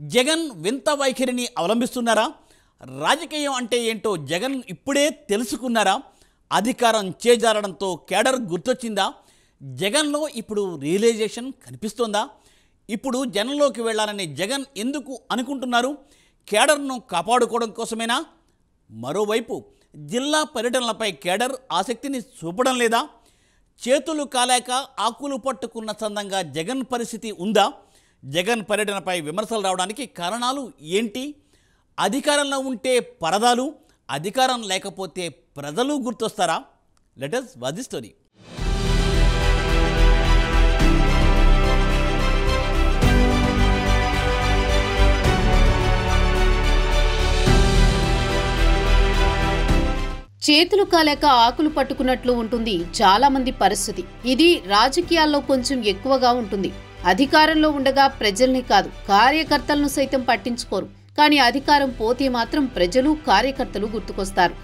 జగన్ వింత వైఖరిని అవలంబిస్తున్నారా? రాజకీయం అంటే ఏంటో జగన్ ఇప్పుడే తెలుసుకున్నారా? అధికారం చేజారడంతో కేడర్ గుర్తొచ్చిందా? జగన్లో ఇప్పుడు రియలైజేషన్ కనిపిస్తోందా? ఇప్పుడు జనంలోకి వెళ్ళాలని జగన్ ఎందుకు అనుకుంటున్నారు? కేడర్ను కాపాడుకోవడం కోసమేనా? మరోవైపు జిల్లా పర్యటనలపై కేడర్ ఆసక్తిని చూపడం లేదా? చేతులు కాలేక ఆకులు పట్టుకున్న చందంగా జగన్ పరిస్థితి ఉందా? జగన్ పర్యటనపై విమర్శలు రావడానికి కారణాలు ఏంటి? అధికారంలో ఉంటే పరదాలు, అధికారం లేకపోతే ప్రజలు గుర్తొస్తారా? Let us watch the story. చేతులు కాలేక ఆకులు పట్టుకున్నట్లు ఉంటుంది చాలా మంది పరిస్థితి. ఇది రాజకీయాల్లో కొంచెం ఎక్కువగా ఉంటుంది. అధికారంలో ఉండగా ప్రజల్ని కాదు, కార్యకర్తలను సైతం పట్టించుకోరు. కానీ అధికారం పోతే మాత్రం ప్రజలు, కార్యకర్తలు గుర్తుకొస్తారు.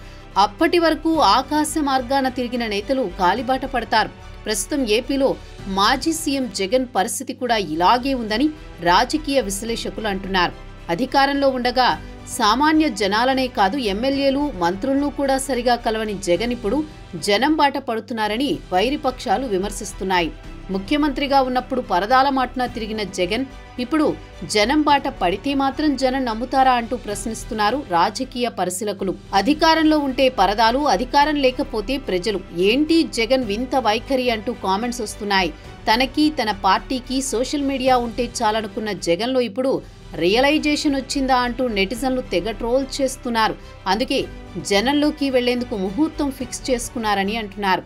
అప్పటి వరకు ఆకాశ మార్గాన తిరిగిన నేతలు కాలిబాట పడతారు. ప్రస్తుతం ఏపీలో మాజీ సీఎం జగన్ పరిస్థితి కూడా ఇలాగే ఉందని రాజకీయ విశ్లేషకులు అంటున్నారు. అధికారంలో ఉండగా సామాన్య జనాలనే కాదు, ఎమ్మెల్యేలు, మంత్రులను కూడా సరిగా కలవని జగన్ ఇప్పుడు జనం బాట పడుతున్నారని వైరిపక్షాలు విమర్శిస్తున్నాయి. ముఖ్యమంత్రిగా ఉన్నప్పుడు పరదాల మాటున తిరిగిన జగన్ ఇప్పుడు జనం బాట పడితే మాత్రం జనం నమ్ముతారా అంటూ ప్రశ్నిస్తున్నారు రాజకీయ పరిశీలకులు. అధికారంలో ఉంటే పరదాలు, అధికారం లేకపోతే ప్రజలు. ఏంటి జగన్ వింత వైఖరి అంటూ కామెంట్స్ వస్తున్నాయి. తనకి, తన పార్టీకి సోషల్ మీడియా ఉంటే చాలనుకున్న జగన్లో ఇప్పుడు రియలైజేషన్ వచ్చిందా అంటూ నెటిజన్లు తెగ ట్రోల్ చేస్తున్నారు. అందుకే జనంలోకి వెళ్లేందుకు ముహూర్తం ఫిక్స్ చేసుకున్నారని అంటున్నారు.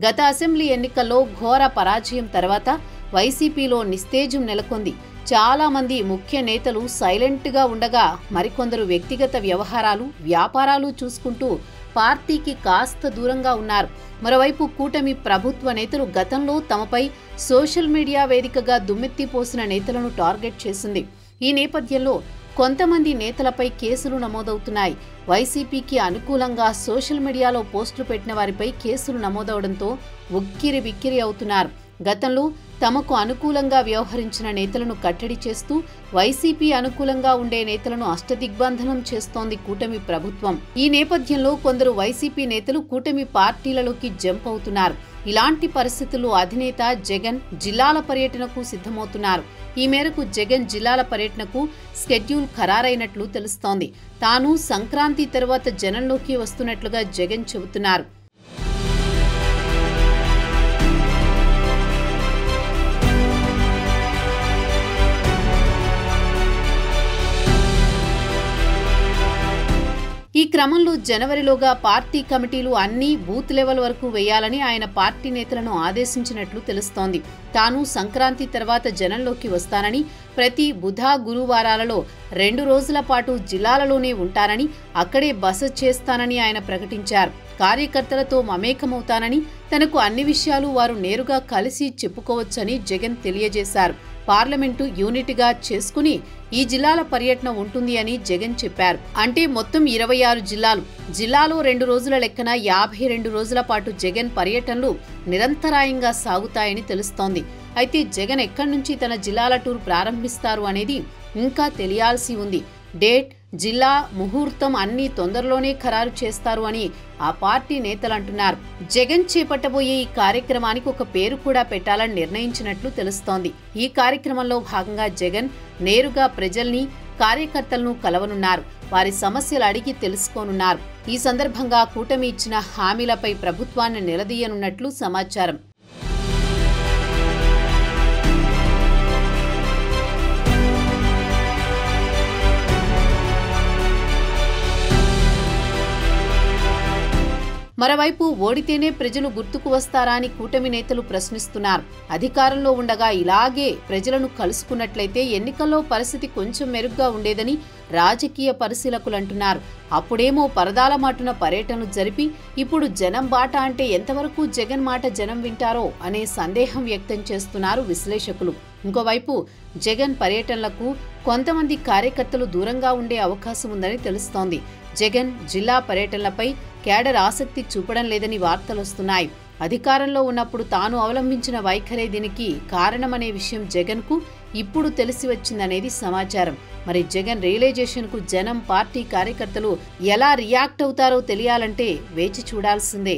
గత అసెంబ్లీ ఎన్నికల్లో ఘోర పరాజయం తర్వాత వైసీపీలో నిస్తేజం నెలకొంది. చాలా మంది ముఖ్య నేతలు సైలెంట్గా ఉండగా మరికొందరు వ్యక్తిగత వ్యవహారాలు, వ్యాపారాలు చూసుకుంటూ పార్టీకి కాస్త దూరంగా ఉన్నారు. మరోవైపు కూటమి ప్రభుత్వ నేతలు గతంలో తమపై సోషల్ మీడియా వేదికగా దుమ్మెత్తిపోసిన నేతలను టార్గెట్ చేసింది. ఈ నేపథ్యంలో కొంతమంది నేతలపై కేసులు నమోదవుతున్నాయి. వైసీపీకి అనుకూలంగా సోషల్ మీడియాలో పోస్టులు పెట్టిన వారిపై కేసులు నమోదవడంతో ఉక్కిరి బిక్కిరి అవుతున్నారు. గతంలో తమకు అనుకూలంగా వ్యవహరించిన నేతలను కట్టడి చేస్తూ వైసీపీ అనుకూలంగా ఉండే నేతలను అష్టదిగ్బంధనం చేస్తోంది కూటమి ప్రభుత్వం. ఈ నేపథ్యంలో కొందరు వైసీపీ నేతలు కూటమి పార్టీలలోకి జంప్ అవుతున్నారు. ఇలాంటి పరిస్థితుల్లో అధినేత జగన్ జిల్లాల పర్యటనకు సిద్ధమవుతున్నారు. ఈ మేరకు జగన్ జిల్లాల పర్యటనకు షెడ్యూల్ ఖరారైనట్లు తెలుస్తోంది. తాను సంక్రాంతి తర్వాత జనంలోకి వస్తున్నట్లుగా జగన్ చెబుతున్నారు. ఈ క్రమంలో జనవరిలోగా పార్టీ కమిటీలు అన్ని బూత్ లెవెల్ వరకు వేయాలని ఆయన పార్టీ నేతలను ఆదేశించినట్లు తెలుస్తోంది. తాను సంక్రాంతి తర్వాత జనంలోకి వస్తానని, ప్రతి బుధ, గురువారాలలో 2 రోజుల పాటు జిల్లాలలోనే ఉంటానని, అక్కడే బస చేస్తానని ఆయన ప్రకటించారు. కార్యకర్తలతో మమేకమవుతానని, తనకు అన్ని విషయాలు వారు నేరుగా కలిసి చెప్పుకోవచ్చని జగన్ తెలియజేశారు. పార్లమెంటు యూనిట్గా చేసుకుని ఈ జిల్లాల పర్యటన ఉంటుంది అని జగన్ చెప్పారు. అంటే మొత్తం 26 జిల్లాలు. జిల్లాలో 2 రోజుల లెక్కన 52 రోజుల పాటు జగన్ పర్యటనలు నిరంతరాయంగా సాగుతాయని తెలుస్తోంది. అయితే జగన్ ఎక్కడి నుంచి తన జిల్లాల టూర్ ప్రారంభిస్తారు అనేది ఇంకా తెలియాల్సి ఉంది. డేట్, జిల్లా, ముహూర్తం అన్నీ తొందరలోనే ఖరారు చేస్తారు అని ఆ పార్టీ నేతలు అంటున్నారు. జగన్ చేపట్టబోయే ఈ కార్యక్రమానికి ఒక పేరు కూడా పెట్టాలని నిర్ణయించినట్లు తెలుస్తోంది. ఈ కార్యక్రమంలో భాగంగా జగన్ నేరుగా ప్రజల్ని, కార్యకర్తలను కలవనున్నారు. వారి సమస్యలు అడిగి తెలుసుకోనున్నారు. ఈ సందర్భంగా కూటమి ఇచ్చిన హామీలపై ప్రభుత్వాన్ని నిలదీయనున్నట్లు సమాచారం. మరోవైపు ఓడితేనే ప్రజలు గుర్తుకు వస్తారా అని కూటమి నేతలు ప్రశ్నిస్తున్నారు. అధికారంలో ఉండగా ఇలాగే ప్రజలను కలుసుకున్నట్లయితే ఎన్నికల్లో పరిస్థితి కొంచెం మెరుగ్గా ఉండేదని రాజకీయ పరిశీలకులు అంటున్నారు. అప్పుడేమో పరదాల మాటున పర్యటనలు జరిపి ఇప్పుడు జనం బాట అంటే ఎంతవరకు జగన్ మాట జనం వింటారో అనే సందేహం వ్యక్తం చేస్తున్నారు విశ్లేషకులు. ఇంకోవైపు జగన్ పర్యటనలకు కొంతమంది కార్యకర్తలు దూరంగా ఉండే అవకాశం ఉందని తెలుస్తోంది. జగన్ జిల్లా పర్యటనలపై కేడర్ ఆసక్తి చూపడం లేదని వార్తలొస్తున్నాయి. అధికారంలో ఉన్నప్పుడు తాను అవలంబించిన వైఖరే దీనికి కారణమనే విషయం జగన్కు ఇప్పుడు తెలిసి వచ్చిందనేది సమాచారం. మరి జగన్ రియలైజేషన్కు జనం, పార్టీ కార్యకర్తలు ఎలా రియాక్ట్ అవుతారో తెలియాలంటే వేచి చూడాల్సిందే.